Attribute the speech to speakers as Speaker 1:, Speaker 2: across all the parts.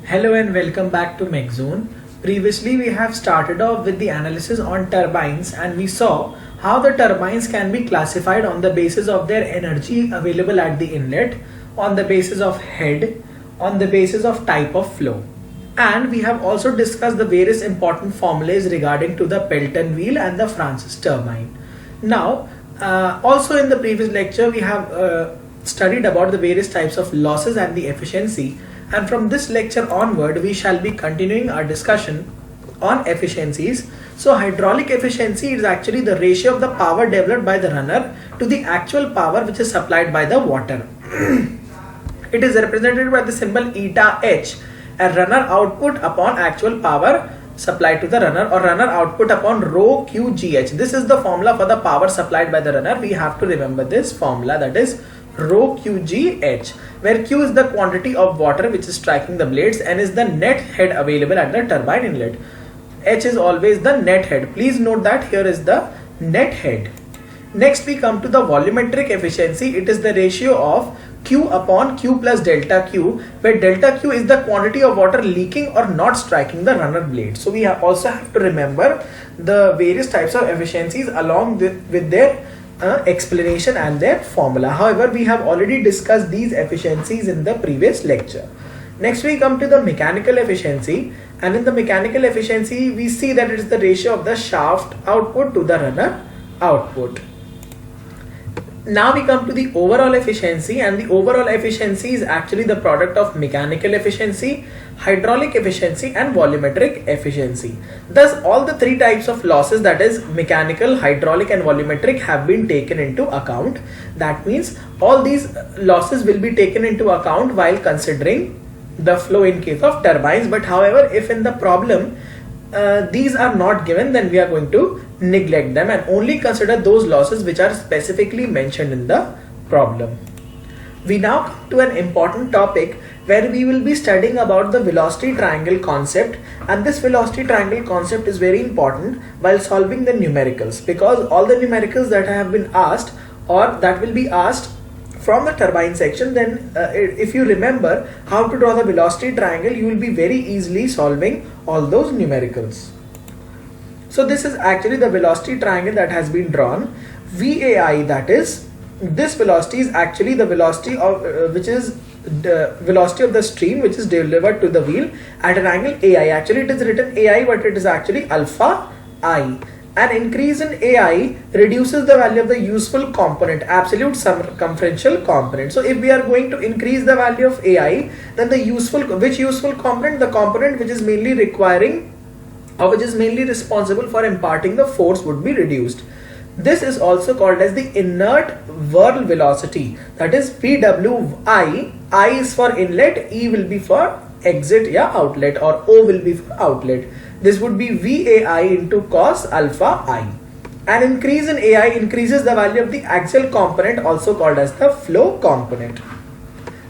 Speaker 1: Hello and welcome back to MechZone. Previously we have started off with the analysis on turbines and we saw how the turbines can be classified on the basis of their energy available at the inlet, on the basis of head, on the basis of type of flow. And we have also discussed the various important formulas regarding to the Pelton wheel and the Francis turbine. Now, also in the previous lecture we have studied about the various types of losses and the efficiency. And from this lecture onward, we shall be continuing our discussion on efficiencies. So hydraulic efficiency is actually the ratio of the power developed by the runner to the actual power which is supplied by the water. It is represented by the symbol eta H, a runner output upon actual power supplied to the runner, or runner output upon rho QGH. This is the formula for the power supplied by the runner. We have to remember this formula, that is rho QGH, where Q is the quantity of water which is striking the blades and is the net head available at the turbine inlet. H is always the net head. Please note that here is the net head. Next we come to the volumetric efficiency. It is the ratio of Q upon Q plus delta Q, where delta Q is the quantity of water leaking or not striking the runner blade. So we also have to remember the various types of efficiencies along with their explanation and their formula. However, we have already discussed these efficiencies in the previous lecture. Next we come to the mechanical efficiency, and in the mechanical efficiency we see that it is the ratio of the shaft output to the runner output. Now we come to the overall efficiency, and the overall efficiency is actually the product of mechanical efficiency, hydraulic efficiency and volumetric efficiency. Thus all the three types of losses, that is mechanical, hydraulic and volumetric, have been taken into account. That means all these losses will be taken into account while considering the flow in case of turbines. But however, if in the problem these are not given, then we are going to neglect them and only consider those losses which are specifically mentioned in the problem. We now come to an important topic where we will be studying about the velocity triangle concept, and this velocity triangle concept is very important while solving the numericals, because all the numericals that have been asked or that will be asked from the turbine section, then if you remember how to draw the velocity triangle, you will be very easily solving all those numericals. So this is actually the velocity triangle that has been drawn. VAI, that is, this velocity is actually the velocity of which is the velocity of the stream which is delivered to the wheel at an angle AI. Actually it is written AI, but it is actually alpha I. An increase in AI reduces the value of the useful component, absolute circumferential component. So if we are going to increase the value of AI, then the which useful component? The component which is mainly requiring or which is mainly responsible for imparting the force would be reduced. This is also called as the inert whirl velocity, that is PWI. I is for inlet, E will be for exit, outlet, or O will be for outlet. This would be VAI into cos alpha I. An increase in AI increases the value of the axial component, also called as the flow component.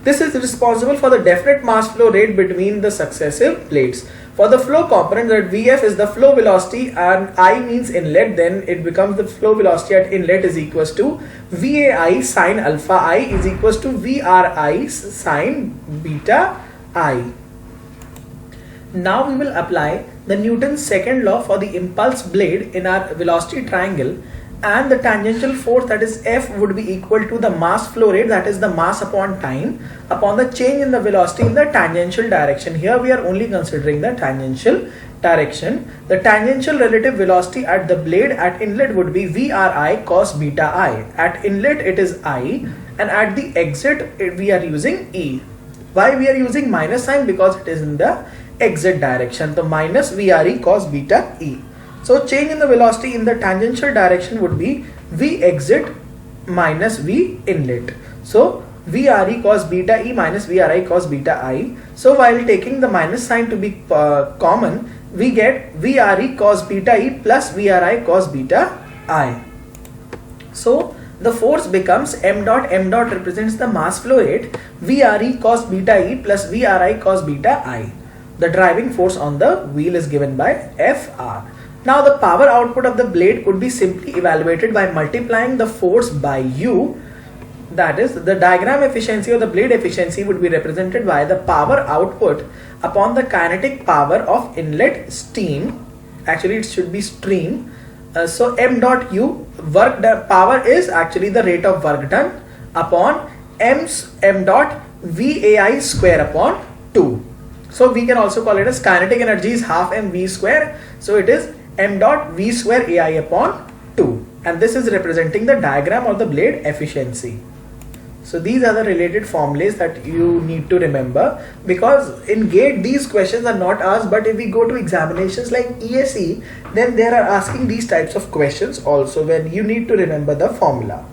Speaker 1: This is responsible for the definite mass flow rate between the successive plates. For the flow component, that VF is the flow velocity and I means inlet, then it becomes the flow velocity at inlet is equals to VAI sine alpha I is equals to VRI sine beta I. Now we will apply the Newton's second law for the impulse blade in our velocity triangle, and the tangential force, that is F, would be equal to the mass flow rate, that is the mass upon time, upon the change in the velocity in the tangential direction. Here we are only considering the tangential direction. The tangential relative velocity at the blade at inlet would be VRI cos beta I. At inlet it is I, and at the exit we are using E. Why we are using minus sign? Because it is in the exit direction. So minus VRE cos beta E. So change in the velocity in the tangential direction would be V exit minus V inlet. So VRE cos beta E minus VRI cos beta I. So while taking the minus sign to be common, we get VRE cos beta E plus VRI cos beta I. So the force becomes M dot represents the mass flow rate, VRE cos beta E plus VRI cos beta I. The driving force on the wheel is given by Fr. Now the power output of the blade could be simply evaluated by multiplying the force by U, that is, the diagram efficiency or the blade efficiency would be represented by the power output upon the kinetic power of inlet steam. Actually, it should be stream. So m dot u, work done, power is actually the rate of work done, upon m dot VAI square upon 2. So we can also call it as kinetic energy is half mv square. So it is m dot v square AI upon 2. And this is representing the diagram of the blade efficiency. So these are the related formulas that you need to remember, because in GATE these questions are not asked, but if we go to examinations like ESE, then they are asking these types of questions also, when you need to remember the formula.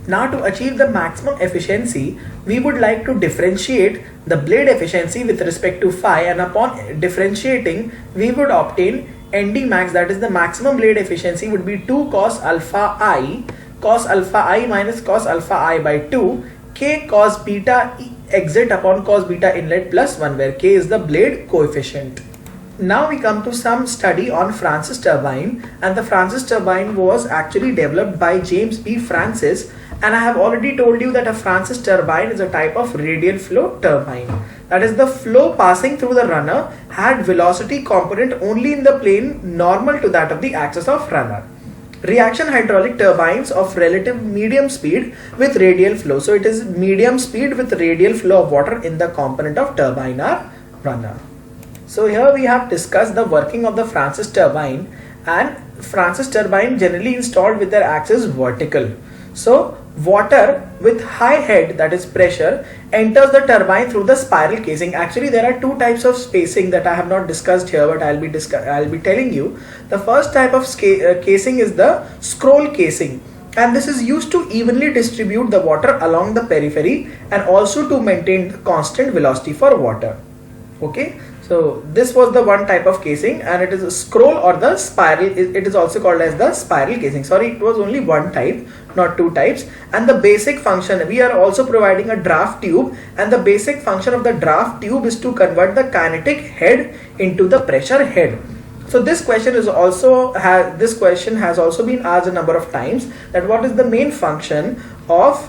Speaker 1: Now to achieve the maximum efficiency, we would like to differentiate the blade efficiency with respect to phi, and upon differentiating we would obtain ND max, that is the maximum blade efficiency would be 2 cos alpha I minus cos alpha I by 2 k cos beta exit upon cos beta inlet plus 1, where k is the blade coefficient. Now we come to some study on Francis turbine, and the Francis turbine was actually developed by James B. Francis, and I have already told you that a Francis turbine is a type of radial flow turbine. That is, the flow passing through the runner had velocity component only in the plane normal to that of the axis of runner. Reaction hydraulic turbines of relative medium speed with radial flow. So it is medium speed with radial flow of water in the component of turbine or runner. So here we have discussed the working of the Francis turbine, and Francis turbine generally installed with their axis vertical. So water with high head, that is pressure, enters the turbine through the spiral casing. Actually there are two types of spacing that I have not discussed here, but I'll be telling you. The first type of casing is the scroll casing, and this is used to evenly distribute the water along the periphery and also to maintain the constant velocity for water. Okay, so this was the one type of casing, and it is a scroll or the spiral. It is also called as the spiral casing. Sorry, it was only one type, not two types. And the basic function, we are also providing a draft tube, and the basic function of the draft tube is to convert the kinetic head into the pressure head. So this question has also been asked a number of times, that what is the main function of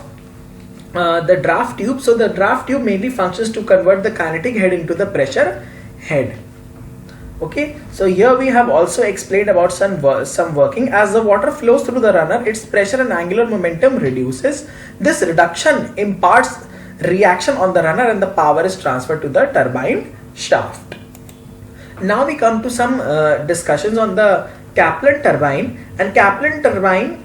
Speaker 1: the draft tube. So the draft tube mainly functions to convert the kinetic head into the pressure head. Okay, so here we have also explained about some working. As the water flows through the runner, its pressure and angular momentum reduces. This reduction imparts reaction on the runner, and the power is transferred to the turbine shaft. Now we come to some discussions on the Kaplan turbine. And Kaplan turbine,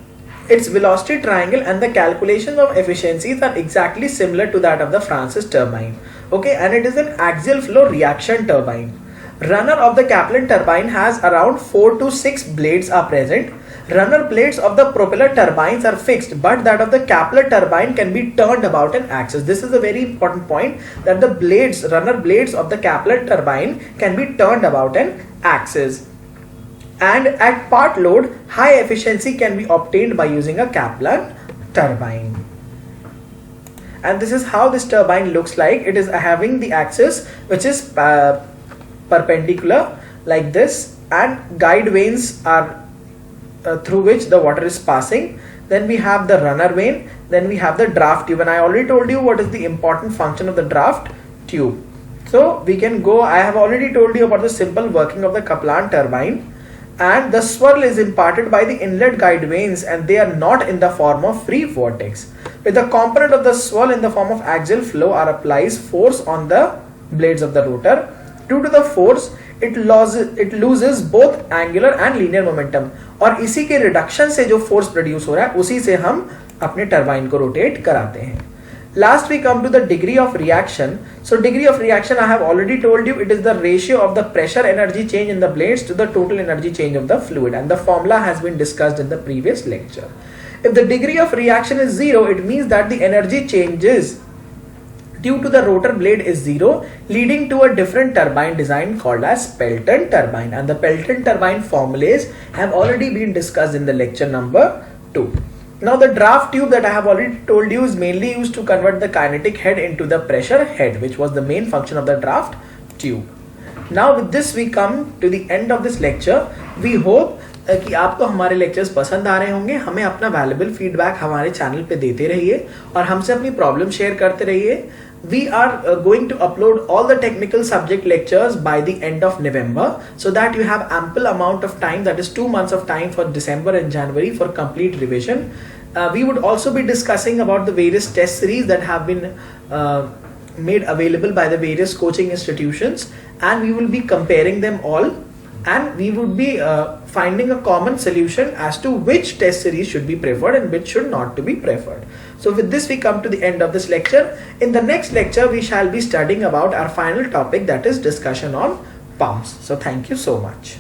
Speaker 1: its velocity triangle and the calculations of efficiencies are exactly similar to that of the Francis turbine. Okay, and it is an axial flow reaction turbine. Runner of the Kaplan turbine has around 4 to 6 blades are present. Runner blades of the propeller turbines are fixed, but that of the Kaplan turbine can be turned about an axis. This is a very important point, that the runner blades of the Kaplan turbine can be turned about an axis. And at part load, high efficiency can be obtained by using a Kaplan turbine. And this is how this turbine looks like. It is having the axis which is perpendicular like this, and guide vanes are through which the water is passing. Then we have the runner vane, then we have the draft tube, and I already told you what is the important function of the draft tube. So we can go, I have already told you about the simple working of the Kaplan turbine. And the swirl is imparted by the inlet guide vanes, and they are not in the form of free vortex. With the component of the swirl in the form of axial flow applies force on the blades of the rotor. Due to the force, it loses both angular and linear momentum, और इसी के reduction से जो force produce हो रहा है, उसी से हम अपने turbine को rotate कराते हैं. Last we come to the degree of reaction. So degree of reaction, I have already told you, it is the ratio of the pressure energy change in the blades to the total energy change of the fluid, and the formula has been discussed in the previous lecture. If the degree of reaction is 0, it means that the energy changes due to the rotor blade is 0, leading to a different turbine design called as Pelton turbine, and the Pelton turbine formulas have already been discussed in the lecture number 2. Now the draft tube that I have already told you is mainly used to convert the kinetic head into the pressure head, which was the main function of the draft tube. Now with this we come to the end of this lecture. We hope कि आपको हमारे lectures पसंद आ रहे होंगे. हमें अपना valuable feedback हमारे channel पे देते रहिए और हमसे अपनी प्रॉब्लम शेयर करते रहिए. We are going to upload all the technical subject lectures by the end of November, so that you have ample amount of time, that is 2 months of time for December and January for complete revision. We would also be discussing about the various test series that have been made available by the various coaching institutions, and we will be comparing them all, and we would be finding a common solution as to which test series should be preferred and which should not to be preferred. So with this we come to the end of this lecture. In the next lecture we shall be studying about our final topic, that is discussion on pumps. So thank you so much.